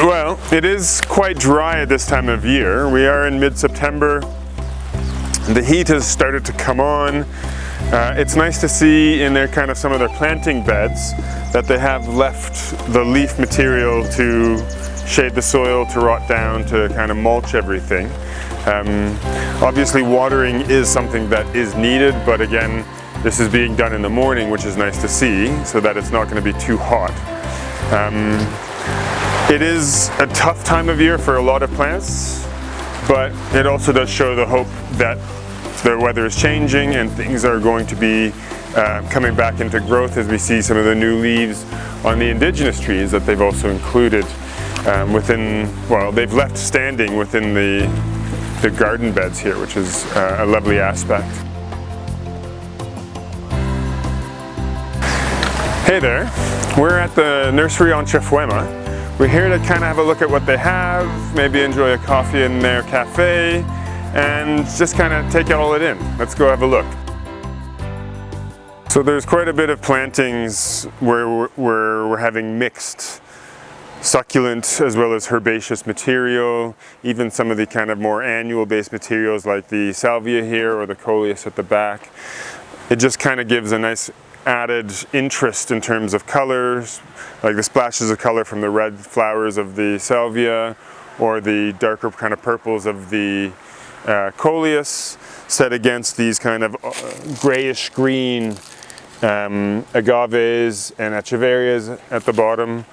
Well, it is quite dry at this time of year. We are in mid-September. The heat has started to come on. It's nice to see in their kind of some of their planting beds that they have left the leaf material to shade the soil, to rot down, to kind of mulch everything. Obviously watering is something that is needed, but again, this is being done in the morning, which is nice to see, so that it's not going to be too hot. It is a tough time of year for a lot of plants, but it also does show the hope that the weather is changing and things are going to be coming back into growth as we see some of the new leaves on the indigenous trees that they've also included they've left standing within the garden beds here, which is a lovely aspect. Hey there, we're at the nursery on Chifwema. We're here to kind of have a look at what they have, maybe enjoy a coffee in their cafe, and just kind of take all it in. Let's go have a look. So there's quite a bit of plantings where we're having mixed succulent as well as herbaceous material, even some of the kind of more annual based materials like the salvia here or the coleus at the back. It just kind of gives a nice added interest in terms of colors, like the splashes of color from the red flowers of the salvia or the darker kind of purples of the coleus set against these kind of grayish green agaves and echeverias at the bottom.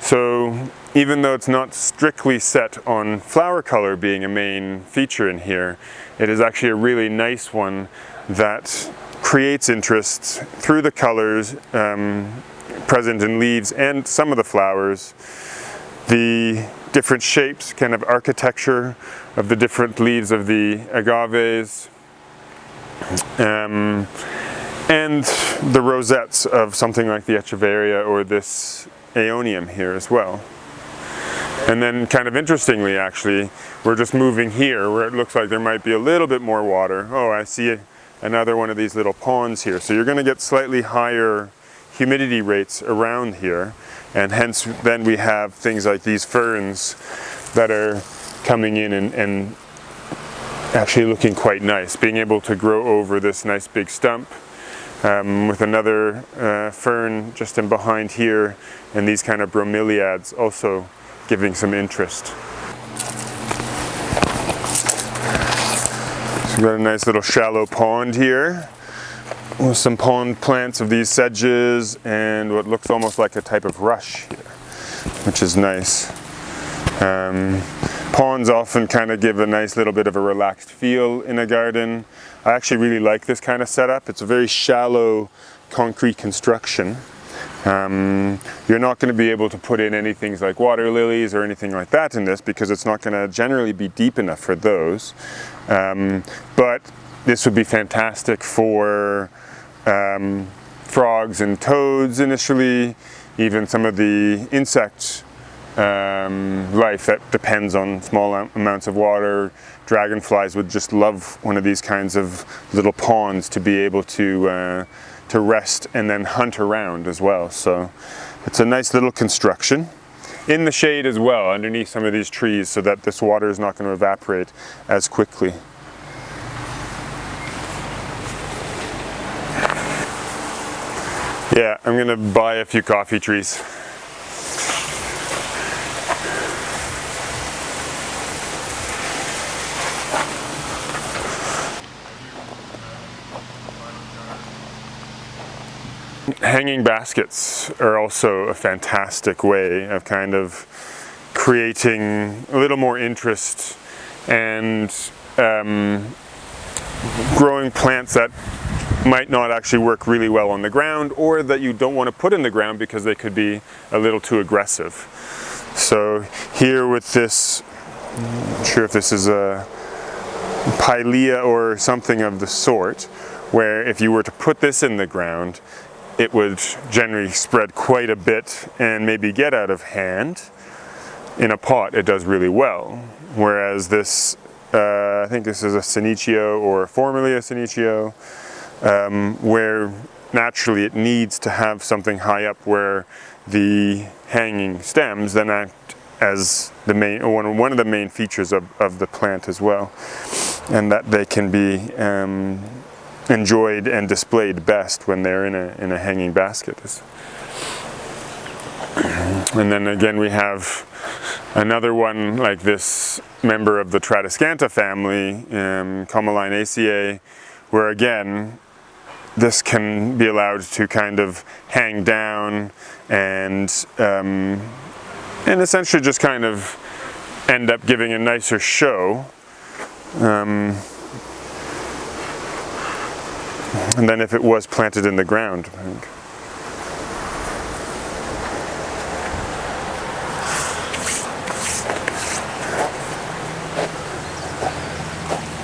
So even though it's not strictly set on flower color being a main feature in here, it is actually a really nice one that creates interest through the colors present in leaves and some of the flowers, the different shapes, kind of architecture of the different leaves of the agaves, and the rosettes of something like the echeveria or this aeonium here as well. And then kind of interestingly actually, we're just moving here where it looks like there might be a little bit more water. Oh, I see another one of these little ponds here. So you're going to get slightly higher humidity rates around here, and hence then we have things like these ferns that are coming in and actually looking quite nice, being able to grow over this nice big stump. With another fern just in behind here, and these kind of bromeliads also giving some interest. So we've got a nice little shallow pond here with some pond plants of these sedges and what looks almost like a type of rush here, which is nice. Ponds often kind of give a nice little bit of a relaxed feel in a garden. I actually really like this kind of setup. It's a very shallow concrete construction. You're not going to be able to put in anything like water lilies or anything like that in this because it's not going to generally be deep enough for those. But this would be fantastic for frogs and toads initially, even some of the insect life that depends on small amounts of water. Dragonflies would just love one of these kinds of little ponds to be able to rest and then hunt around as well. So it's a nice little construction in the shade as well underneath some of these trees so that this water is not going to evaporate as quickly. Yeah, I'm going to buy a few coffee trees. Hanging baskets are also a fantastic way of kind of creating a little more interest and growing plants that might not actually work really well on the ground, or that you don't want to put in the ground because they could be a little too aggressive. So here with this, I'm not sure if this is a pilea or something of the sort, where if you were to put this in the ground, it would generally spread quite a bit and maybe get out of hand. In a pot, it does really well. Whereas this, I think this is a Senecio or formerly a Senecio, where naturally it needs to have something high up where the hanging stems then act as the main, one of the main features of the plant as well, and that they can be enjoyed and displayed best when they're in a hanging basket. And then again we have another one like this member of the Tradescanta family, Comelainaceae, where again this can be allowed to kind of hang down and essentially just kind of end up giving a nicer show. And then if it was planted in the ground, I think.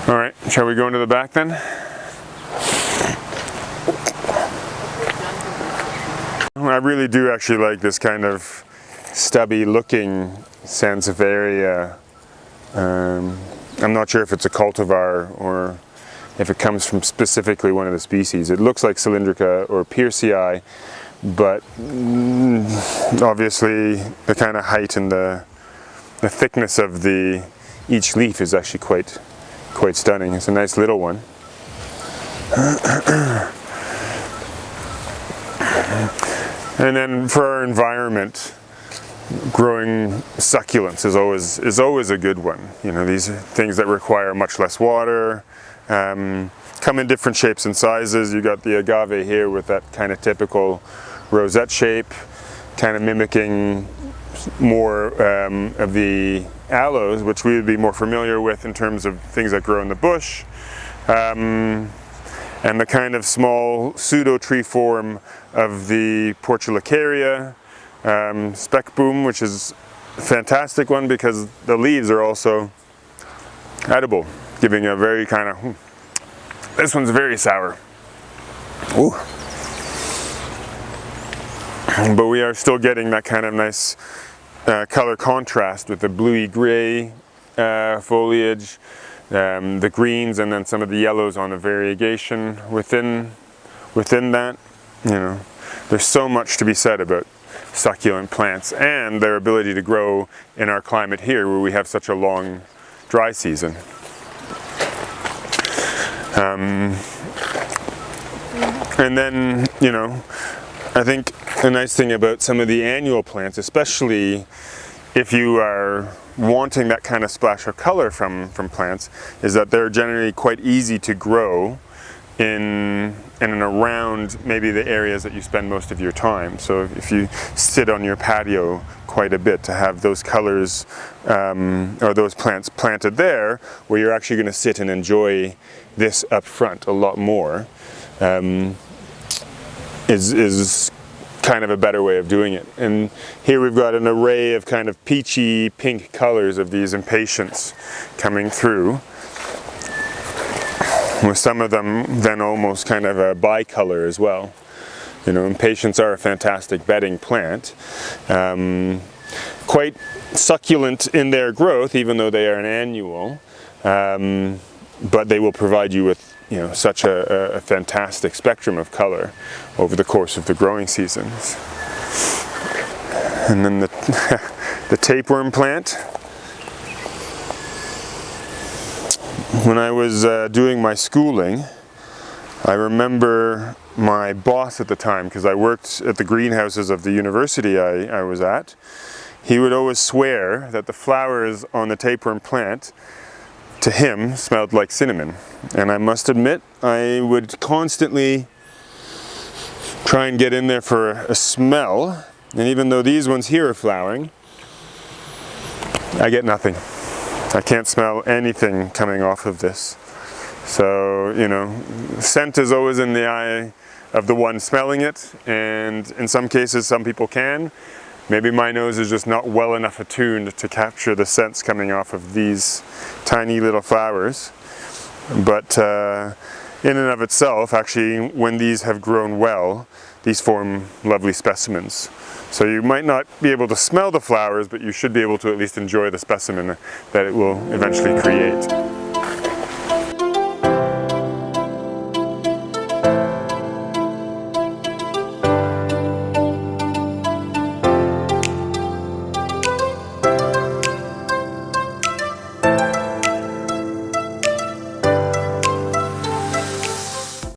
All right, shall we go into the back then? I really do actually like this kind of stubby looking Sansevieria. I'm not sure if it's a cultivar or if it comes from specifically one of the species. It looks like Cylindrica or Pearcii, but obviously the kind of height and the thickness of each leaf is actually quite stunning. It's a nice little one. And then for our environment, growing succulents is always a good one. You know, these are things that require much less water, come in different shapes and sizes. You got the agave here with that kind of typical rosette shape, kind of mimicking more of the aloes, which we would be more familiar with in terms of things that grow in the bush, and the kind of small pseudo tree form of the Portulacaria, speckboom, which is a fantastic one because the leaves are also edible, giving a very kind of, this one's very sour. Ooh. But we are still getting that kind of nice color contrast with the bluey gray foliage, the greens, and then some of the yellows on the variegation within that. You know, there's so much to be said about succulent plants and their ability to grow in our climate here where we have such a long dry season. And then, you know, I think the nice thing about some of the annual plants, especially if you are wanting that kind of splash of color from plants, is that they're generally quite easy to grow in and around maybe the areas that you spend most of your time. So if you sit on your patio quite a bit, to have those colors or those plants planted there where you're actually going to sit and enjoy this up front a lot more is kind of a better way of doing it. And here we've got an array of kind of peachy pink colors of these impatiens coming through, with some of them then almost kind of a bicolor as well. You know, impatiens are a fantastic bedding plant, quite succulent in their growth even though they are an annual, but they will provide you with, you know, such a fantastic spectrum of color over the course of the growing seasons. And then the tapeworm plant. When I was doing my schooling, I remember my boss at the time, because I worked at the greenhouses of the university I was at, he would always swear that the flowers on the tapeworm plant to him smelled like cinnamon. And I must admit, I would constantly try and get in there for a smell, and even though these ones here are flowering, I get nothing. I can't smell anything coming off of this. So, you know, scent is always in the eye of the one smelling it, and in some cases some people can. Maybe my nose is just not well enough attuned to capture the scents coming off of these tiny little flowers. But in and of itself, actually, when these have grown well, these form lovely specimens. So you might not be able to smell the flowers, but you should be able to at least enjoy the specimen that it will eventually create.